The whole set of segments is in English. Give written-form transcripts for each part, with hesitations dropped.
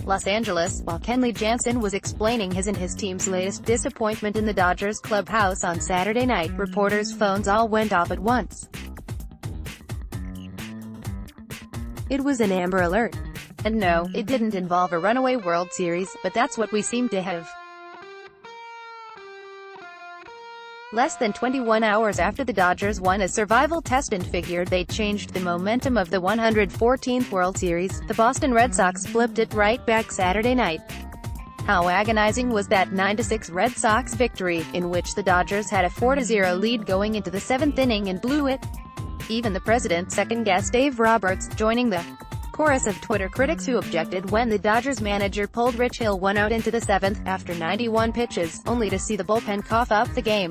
Los Angeles, while Kenley Jansen was explaining his and his team's latest disappointment in the Dodgers clubhouse on Saturday night. Reporters' phones all went off at once. It was an Amber Alert. And no, it didn't involve a runaway World Series, but that's what we seem to have. Less than 21 hours after the Dodgers won a survival test and figured they'd changed the momentum of the 114th World Series, the Boston Red Sox flipped it right back Saturday night. How agonizing was that 9-6 Red Sox victory, in which the Dodgers had a 4-0 lead going into the 7th inning and blew it? Even the president second-guessed Dave Roberts, joining the chorus of Twitter critics who objected when the Dodgers manager pulled Rich Hill one out into the 7th, after 91 pitches, only to see the bullpen cough up the game.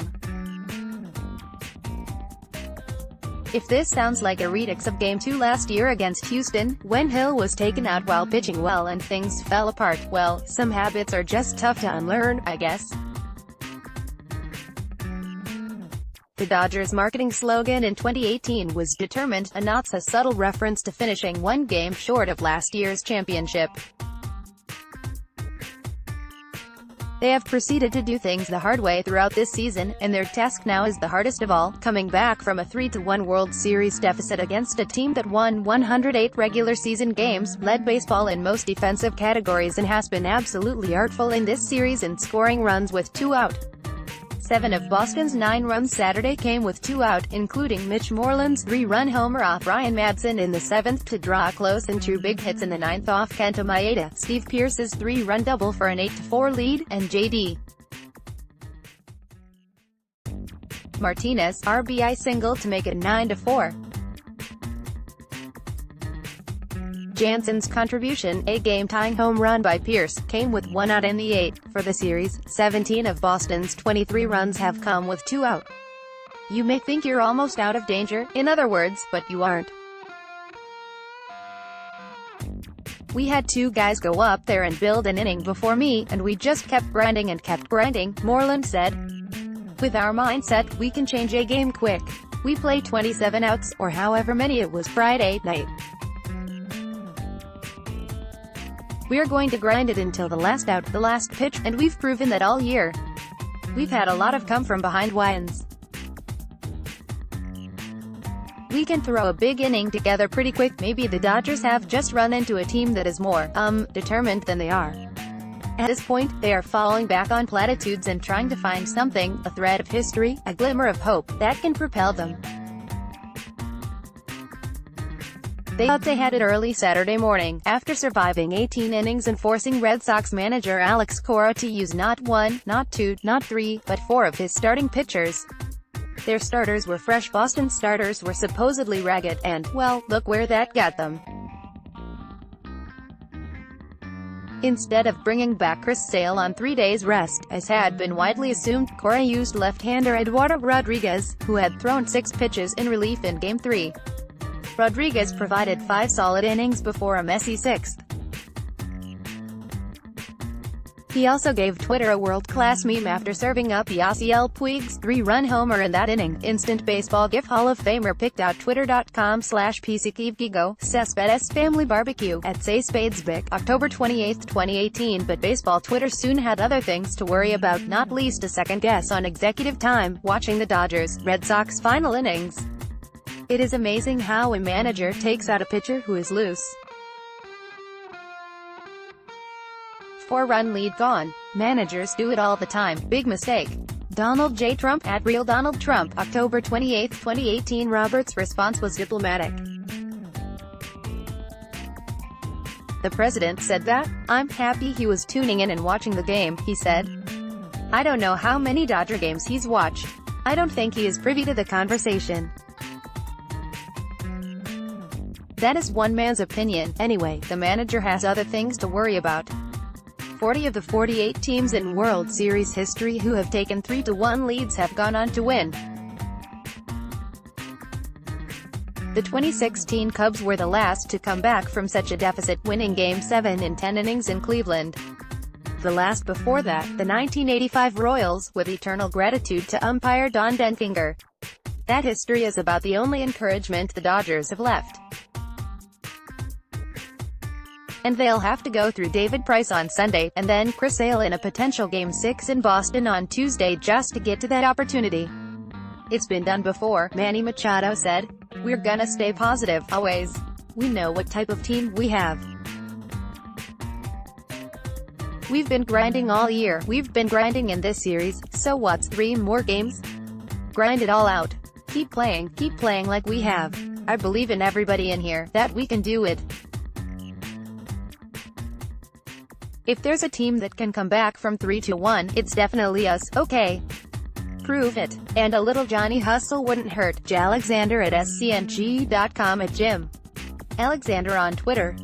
If this sounds like a redux of Game 2 last year against Houston, when Hill was taken out while pitching well and things fell apart, well, some habits are just tough to unlearn, I guess. The Dodgers' marketing slogan in 2018 was "Determined," a not-so-subtle reference to finishing one game short of last year's championship. They have proceeded to do things the hard way throughout this season, and their task now is the hardest of all, coming back from a 3-1 World Series deficit against a team that won 108 regular season games, led baseball in most defensive categories and has been absolutely artful in this series in scoring runs with 2 out. 7 of Boston's 9 runs Saturday came with 2 out, including Mitch Moreland's 3-run homer off Ryan Madson in the 7th to draw close and 2 big hits in the 9th off Kenta Maeda, Steve Pearce's 3-run double for an 8-4 lead, and J.D. Martinez's RBI single to make it 9-4. Jansen's contribution, a game-tying home run by Pearce, came with 1 out in the 8th. For the series, 17 of Boston's 23 runs have come with 2 out. You may think you're almost out of danger, in other words, but you aren't. We had 2 guys go up there and build an inning before me, and we just kept grinding and kept grinding, Moreland said. With our mindset, we can change a game quick. We play 27 outs, or however many it was Friday night. We are going to grind it until the last out, the last pitch, and we've proven that all year. We've had a lot of come-from-behind wins. We can throw a big inning together pretty quick. Maybe the Dodgers have just run into a team that is more, determined than they are. At this point, they are falling back on platitudes and trying to find something, a thread of history, a glimmer of hope, that can propel them. They thought they had it early Saturday morning, after surviving 18 innings and forcing Red Sox manager Alex Cora to use not 1, not 2, not 3, but 4 of his starting pitchers. Their starters were fresh. Boston starters were supposedly ragged, and, well, look where that got them. Instead of bringing back Chris Sale on 3 days rest, as had been widely assumed, Cora used left-hander Eduardo Rodriguez, who had thrown 6 pitches in relief in Game 3. Rodriguez provided 5 solid innings before a messy 6th. He also gave Twitter a world-class meme after serving up Yasiel Puig's 3-run homer in that inning. Instant Baseball GIF Hall of Famer picked out twitter.com/PCKivGigo, Cespedes Family Barbecue, at Say Spades Vic, October 28, 2018, but baseball Twitter soon had other things to worry about, not least a second guess on executive time, watching the Dodgers Red Sox final innings. It is amazing how a manager takes out a pitcher who is loose. 4-run lead gone. Managers do it all the time. Big mistake. Donald J. Trump, at Real Donald Trump, October 28, 2018. Roberts' response was diplomatic. The president said that, "I'm happy he was tuning in and watching the game," he said. "I don't know how many Dodger games he's watched. I don't think he is privy to the conversation. That is one man's opinion. Anyway, the manager has other things to worry about." 40 of the 48 teams in World Series history who have taken 3-1 leads have gone on to win. The 2016 Cubs were the last to come back from such a deficit, winning Game 7 in 10 innings in Cleveland. The last before that, the 1985 Royals, with eternal gratitude to umpire Don Denkinger. That history is about the only encouragement the Dodgers have left. and they'll have to go through David Price on Sunday, and then Chris Sale in a potential Game 6 in Boston on Tuesday just to get to that opportunity. It's been done before, Manny Machado said. We're gonna stay positive, always. We know what type of team we have. We've been grinding all year, we've been grinding in this series, so what's 3 more games? Grind it all out. Keep playing like we have. I believe in everybody in here, that we can do it. If there's a team that can come back from 3-1, it's definitely us, okay? Prove it. And a little Johnny Hustle wouldn't hurt. Alexander at scng.com at Jim Alexander on Twitter.